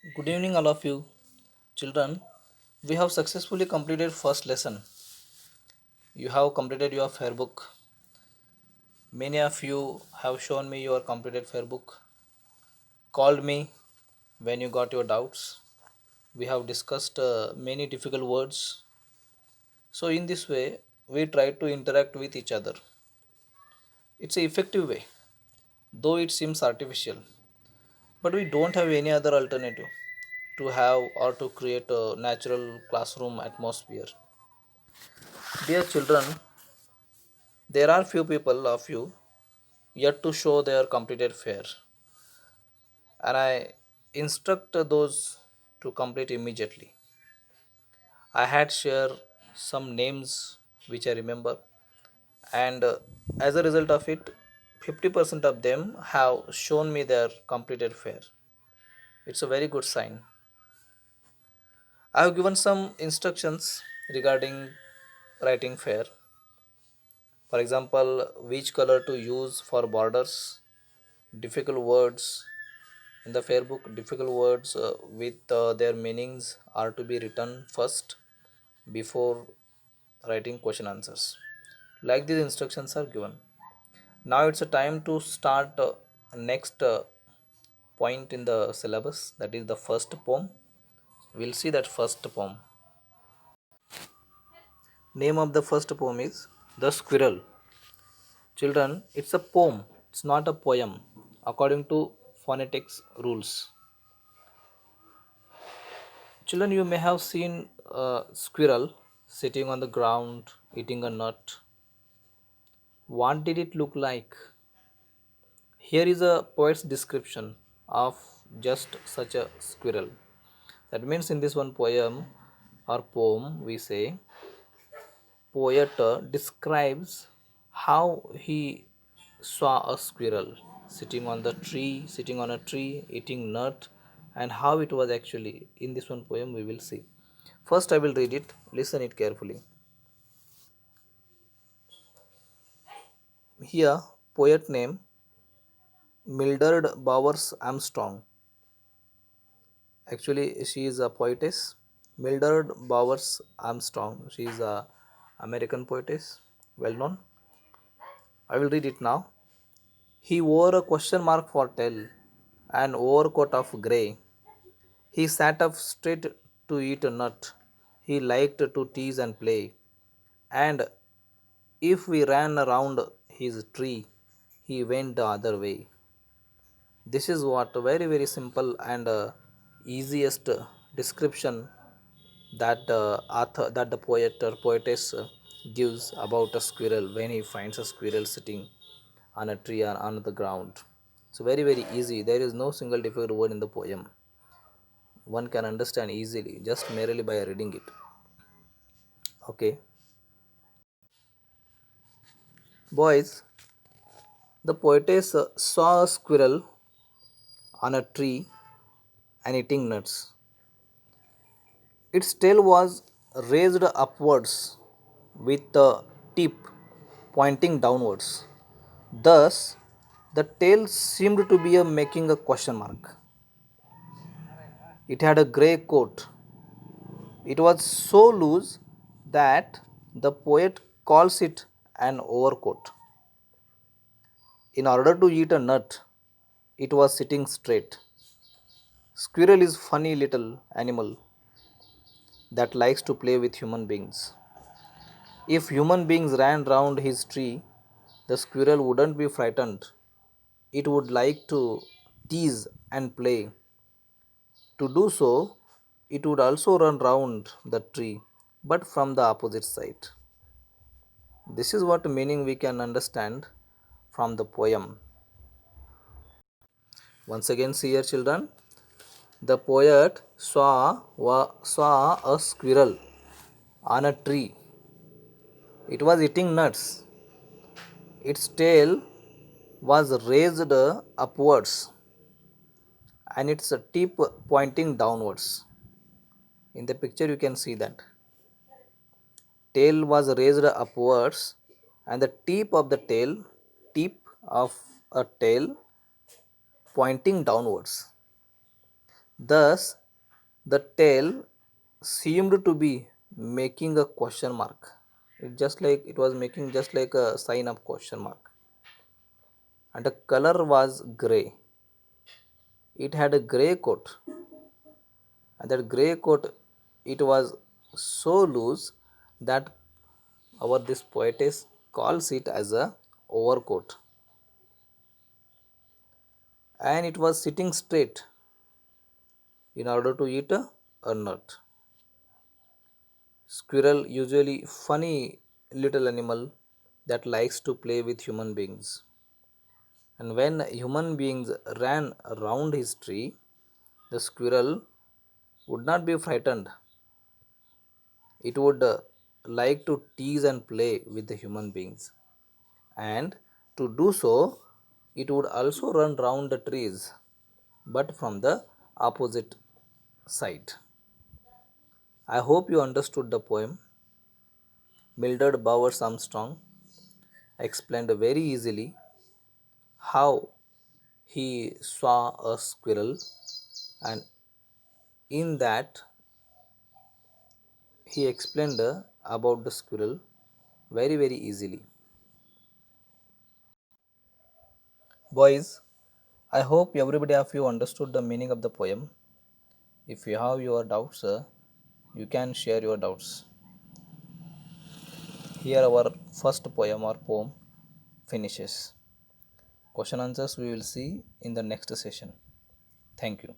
Good evening, all of you. Children, we have successfully completed first lesson. You have completed your fair book. Many of you have shown me your completed fair book, called me when you got your doubts. We have discussed many difficult words. So, in this way, we try to interact with each other. It's an effective way, though it seems artificial. But we don't have any other alternative to have or to create a natural classroom atmosphere. Dear children, there are few people of you yet to show their completed fare, and I instruct those to complete immediately. I had shared some names which I remember, and as a result of it, 50% of them have shown me their completed fare. It's a very good sign. I have given some instructions regarding writing fare. For example, which color to use for borders, difficult words, in the fair book, difficult words with their meanings are to be written first before writing question answers. Like these instructions are given. Now it's a time to start next point in the syllabus, that is the first poem. We'll see that first poem. Name of the first poem is The Squirrel. Children, it's a poem, it's not a poem according to phonetics rules. Children, you may have seen a squirrel sitting on the ground eating a nut. What did it look like? Here is a poet's description of just such a squirrel. That means in this one poem or poem, we say poet describes how he saw a squirrel sitting on a tree, eating nut, and how it was actually. In this one poem, we will see. First, I will read it. Listen it carefully. Here, poet name Mildred Bowers Armstrong. Actually, she is a poetess. Mildred Bowers Armstrong. She is a American poetess, well known. I will read it now. He wore a question mark for tail, an overcoat of grey. He sat up straight to eat a nut. He liked to tease and play. And if we ran around his tree, he went the other way. This is what a very very simple and easiest description that the poet or poetess gives about a squirrel when he finds a squirrel sitting on a tree or on the ground. It's very very easy. There is no single difficult word in the poem. One can understand easily just merely by reading it. Okay, boys. The poetess saw a squirrel on a tree and eating nuts. Its tail was raised upwards with the tip pointing downwards. Thus, the tail seemed to be making a question mark. It had a grey coat. It was so loose that the poet calls it an overcoat. In order to eat a nut, it was sitting straight. Squirrel is funny little animal that likes to play with human beings. If human beings ran round his tree, the squirrel wouldn't be frightened. It would like to tease and play. To do so, it would also run round the tree, but from the opposite side. This is what meaning we can understand from the poem. Once again, see here, children. The poet saw a squirrel on a tree. It was eating nuts. Its tail was raised upwards and its tip pointing downwards. In the picture, you can see that tail was raised upwards and the tip of a tail pointing downwards. Thus, the tail seemed to be making a question mark. It was making just like a sign of question mark. And the color was grey. It had a grey coat, and that grey coat, it was so loose that our this poetess calls it as a overcoat, and it was sitting straight in order to eat a nut. Squirrel, usually funny little animal that likes to play with human beings, and when human beings ran around his tree, the squirrel would not be frightened. It would like to tease and play with the human beings, and to do so, it would also run round the trees, but from the opposite side. I hope you understood the poem. Mildred Bowers Armstrong explained very easily how he saw a squirrel, and in that he explained about the squirrel very easily. Boys, I hope everybody of you understood the meaning of the poem. If you have your doubts, you can share your doubts. Here our first poem or poem finishes. Question answers we will see in the next session. Thank you.